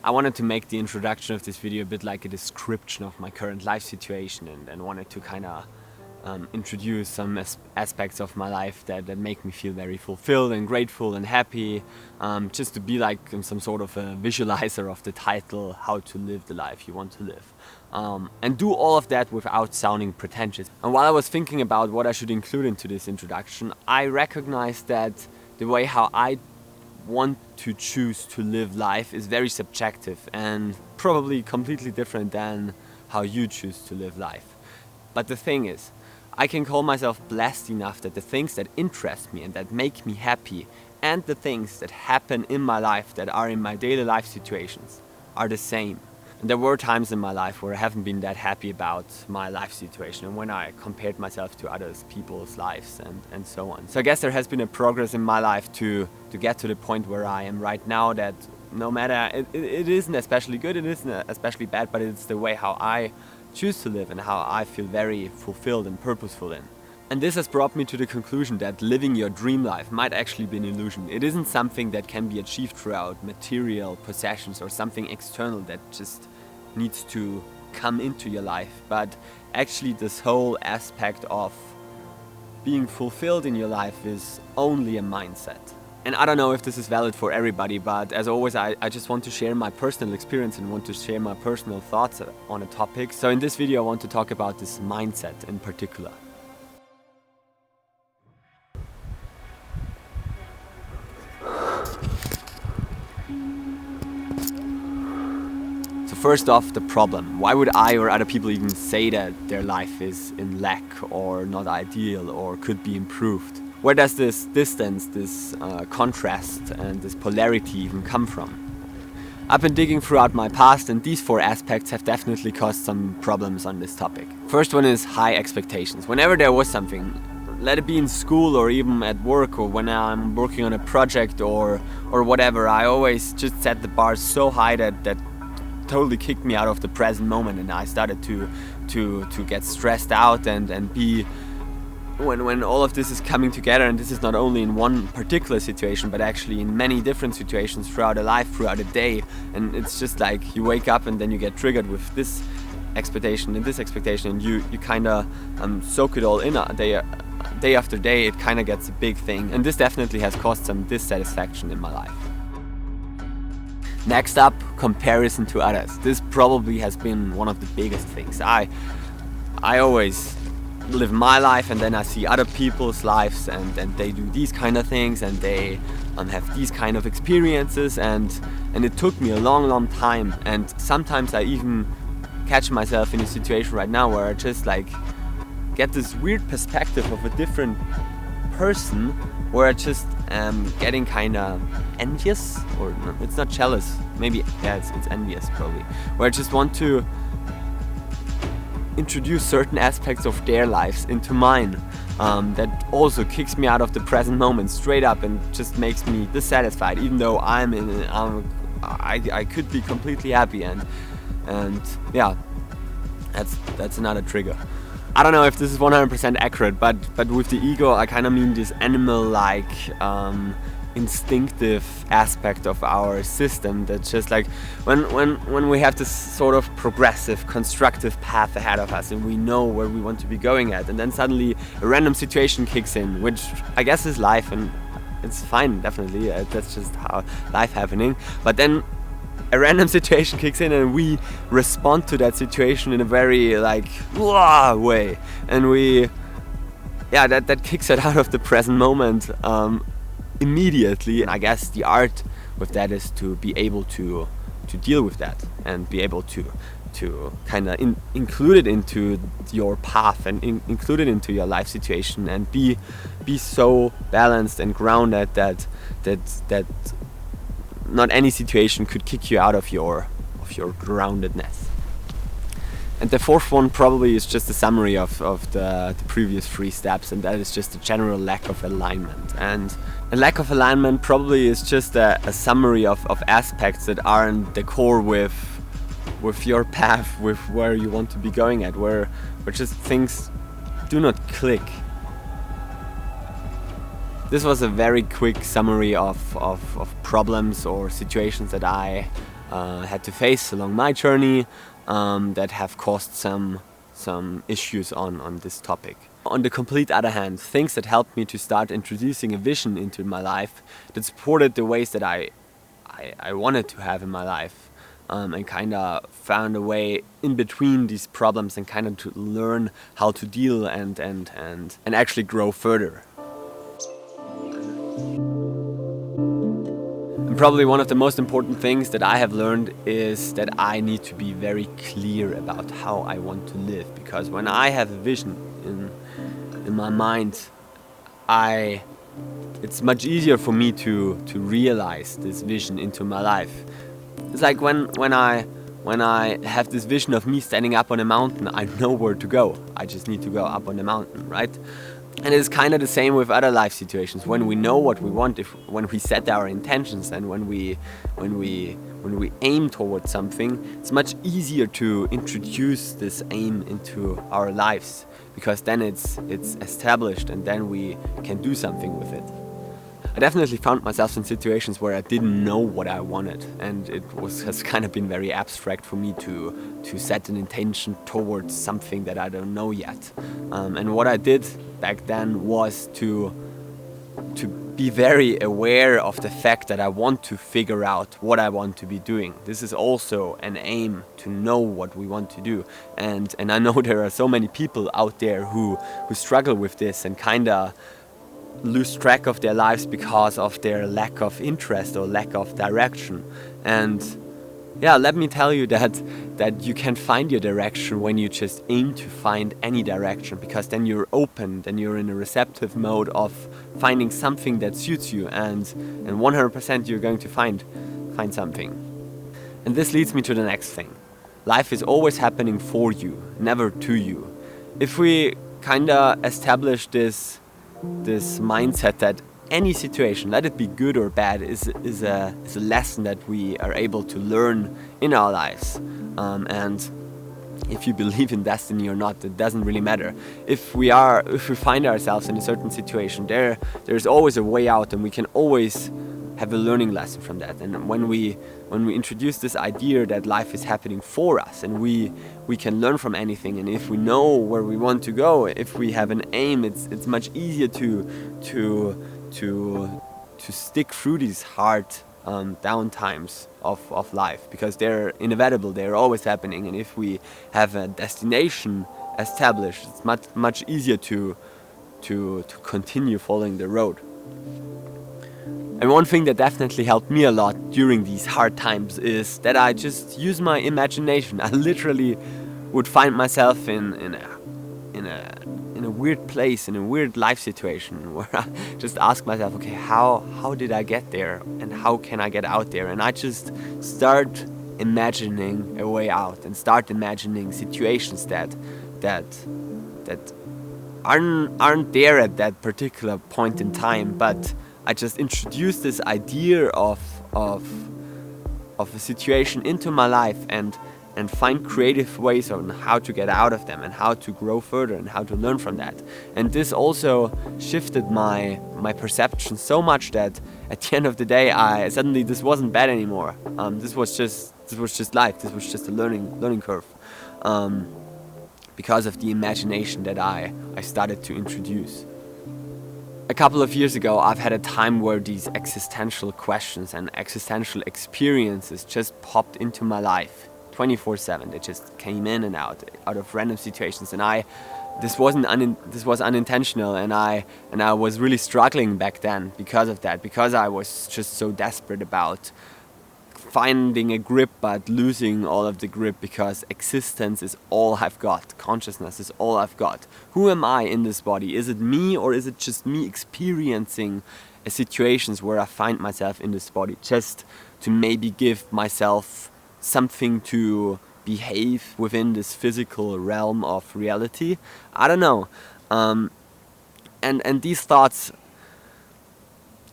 I wanted to make the introduction of this video a bit like a description of my current life situation, and wanted to kind of introduce some aspects of my life that make me feel very fulfilled and grateful and happy, just to be like some sort of a visualizer of the title, how to live the life you want to live. And do all of that without sounding pretentious. And while I was thinking about what I should include into this introduction, I recognized that the way how I want to choose to live life is very subjective and probably completely different than how you choose to live life. But the thing is, I can call myself blessed enough that the things that interest me and that make me happy and the things that happen in my life that are in my daily life situations are the same. And there were times in my life where I haven't been that happy about my life situation and when I compared myself to others people's lives and so on. So I guess there has been a progress in my life to get to the point where I am right now, that no matter, it isn't especially good, it isn't especially bad, but it's the way how I choose to live and how I feel very fulfilled and purposeful in. And this has brought me to the conclusion that living your dream life might actually be an illusion. It isn't something that can be achieved throughout material possessions or something external that just needs to come into your life, but actually this whole aspect of being fulfilled in your life is only a mindset. And I don't know if this is valid for everybody, but as always, I just want to share my personal experience and want to share my personal thoughts on a topic. So in this video, I want to talk about this mindset in particular. So first off, the problem. Why would I or other people even say that their life is in lack or not ideal or could be improved? Where does this distance, this contrast and this polarity even come from? I've been digging throughout my past, and these four aspects have definitely caused some problems on this topic. First one is high expectations. Whenever there was something, let it be in school or even at work or when I'm working on a project or whatever, I always just set the bar so high that totally kicked me out of the present moment, and I started to get stressed out and be when all of this is coming together, and this is not only in one particular situation but actually in many different situations throughout a life, throughout a day, and it's just like you wake up and then you get triggered with this expectation and this expectation, and you kind of soak it all in day after day. It kind of gets a big thing, and this definitely has caused some dissatisfaction in my life. Next up, comparison to others. This probably has been one of the biggest things. I always live my life and then I see other people's lives and they do these kind of things and they have these kind of experiences, and it took me a long time, and sometimes I even catch myself in a situation right now where I just like get this weird perspective of a different person where I just am getting kind of envious, or no, it's not jealous, maybe, yeah, it's envious probably, where I just want to introduce certain aspects of their lives into mine, that also kicks me out of the present moment straight up and just makes me dissatisfied, even though I could be completely happy, and yeah, that's another trigger. I don't know if this is 100% accurate, but with the ego I kind of mean this animal-like instinctive aspect of our system that's just like when we have this sort of progressive, constructive path ahead of us and we know where we want to be going at, and then suddenly a random situation kicks in, which I guess is life, and it's fine, definitely, that's just how life happening, but then a random situation kicks in and we respond to that situation in a very like way, and that kicks it out of the present moment immediately. And I guess the art with that is to be able to deal with that and be able to kind of include it into your path and include it into your life situation and be so balanced and grounded that not any situation could kick you out of your groundedness. And the fourth one probably is just a summary of the previous three steps, and that is just a general lack of alignment. And a lack of alignment probably is just a summary of aspects that aren't the core with your path, with where you want to be going at, where just things do not click. This was a very quick summary of problems or situations that I had to face along my journey that have caused some issues on this topic. On the complete other hand, things that helped me to start introducing a vision into my life that supported the ways that I wanted to have in my life, and kind of found a way in between these problems and kind of to learn how to deal and actually grow further. And probably one of the most important things that I have learned is that I need to be very clear about how I want to live, because when I have a vision in my mind, it's much easier for me to realize this vision into my life. It's like when I have this vision of me standing up on a mountain, I know where to go. I just need to go up on the mountain, right? And it's kind of the same with other life situations. When we know what we want, when we set our intentions, and when we aim towards something, it's much easier to introduce this aim into our lives, because then it's established and then we can do something with it. I definitely found myself in situations where I didn't know what I wanted, and has kind of been very abstract for me to set an intention towards something that I don't know yet. And what I did back then was to be very aware of the fact that I want to figure out what I want to be doing. This is also an aim, to know what we want to do. And I know there are so many people out there who struggle with this and kind of lose track of their lives because of their lack of interest or lack of direction. And yeah, let me tell you that you can find your direction when you just aim to find any direction, because then you're open, then you're in a receptive mode of finding something that suits you, and 100% you're going to find something. And this leads me to the next thing. Life is always happening for you, never to you. If we kind of establish this mindset that any situation, let it be good or bad, is a lesson that we are able to learn in our lives. And if you believe in destiny or not, it doesn't really matter. If we find ourselves in a certain situation, there's always a way out, and we can always have a learning lesson from that. And when we introduce this idea that life is happening for us, and we can learn from anything, and if we know where we want to go, if we have an aim, it's much easier to stick through these hard down times of life, because they're inevitable, they're always happening. And if we have a destination established, it's much easier to continue following the road. And one thing that definitely helped me a lot during these hard times is that I just use my imagination. I literally would find myself in a weird place, in a weird life situation, where I just ask myself, okay, how did I get there, and how can I get out there? And I just start imagining a way out, and start imagining situations that aren't there at that particular point in time, but I just introduce this idea of a situation into my life, and find creative ways on how to get out of them, and how to grow further, and how to learn from that. And this also shifted my perception so much that at the end of the day, suddenly this wasn't bad anymore. This was just life. This was just a learning curve, because of the imagination that I started to introduce. A couple of years ago, I've had a time where these existential questions and existential experiences just popped into my life 24/7. They just came in and out of random situations, and this was unintentional, and I was really struggling back then because of that, because I was just so desperate about finding a grip but losing all of the grip, because existence is all I've got, consciousness is all I've got. Who am I in this body? Is it me, or is it just me experiencing situations where I find myself in this body, just to maybe give myself something to behave within this physical realm of reality? I don't know. And these thoughts,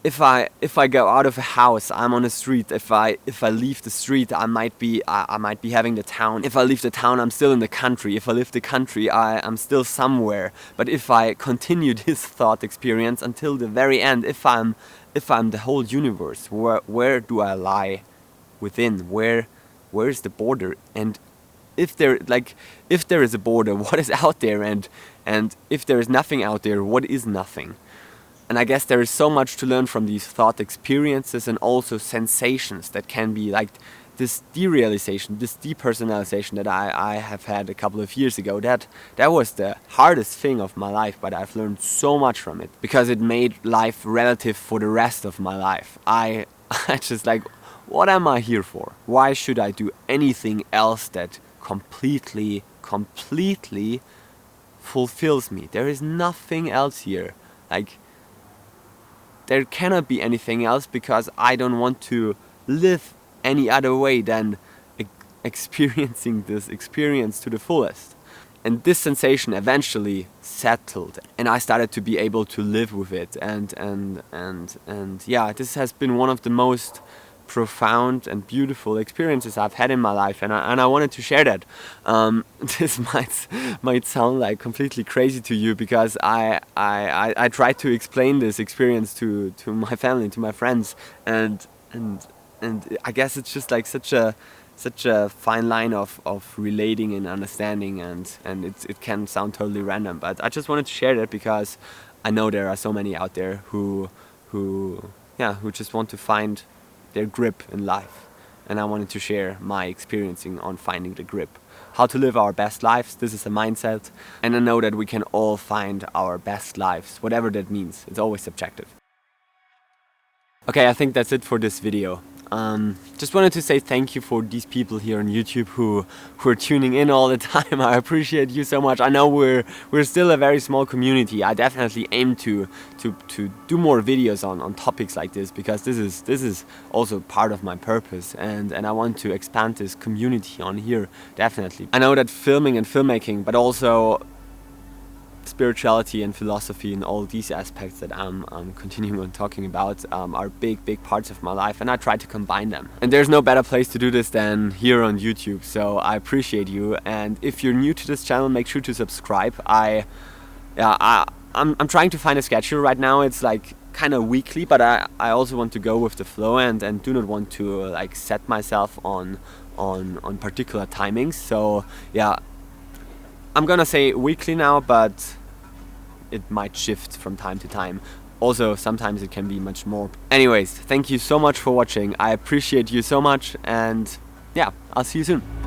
if I go out of a house, I'm on a street. If I leave the street, I might be having the town. If I leave the town, I'm still in the country. If I leave the country, I'm still somewhere. But if I continue this thought experience until the very end, if I'm the whole universe, where do I lie within? Where is the border? And if there is a border, what is out there? And if there is nothing out there, what is nothing? And I guess there is so much to learn from these thought experiences and also sensations that can be like this derealization, this depersonalization that I have had a couple of years ago. That was the hardest thing of my life, but I've learned so much from it because it made life relative for the rest of my life. I just like, what am I here for? Why should I do anything else that completely fulfills me? There is nothing else here. Like, there cannot be anything else because I don't want to live any other way than experiencing this experience to the fullest. And this sensation eventually settled, and I started to be able to live with it. And yeah, this has been one of the most profound and beautiful experiences I've had in my life, and I wanted to share that. This might sound like completely crazy to you because I tried to explain this experience to my family, to my friends, and I guess it's just like such a fine line of relating and understanding, and it can sound totally random, but I just wanted to share that because I know there are so many out there who just want to find their grip in life, and I wanted to share my experiencing on finding the grip, how to live our best lives. This is a mindset, and I know that we can all find our best lives, whatever that means. It's always subjective. Okay, I think that's it for this video. Just wanted to say thank you for these people here on YouTube who are tuning in all the time. I appreciate you so much. I know we're still a very small community. I definitely aim to do more videos on topics like this because this is also part of my purpose, and I want to expand this community on here, definitely. I know that filming and filmmaking, but also spirituality and philosophy and all these aspects that I'm continuing on talking about are big parts of my life, and I try to combine them. And there's no better place to do this than here on YouTube, so I appreciate you. And if you're new to this channel, make sure to subscribe. I'm trying to find a schedule right now. It's like kind of weekly, but I also want to go with the flow and do not want to like set myself on particular timings. So yeah, I'm gonna say weekly now, but it might shift from time to time. Also, sometimes it can be much more. Anyways, thank you so much for watching. I appreciate you so much, and yeah, I'll see you soon.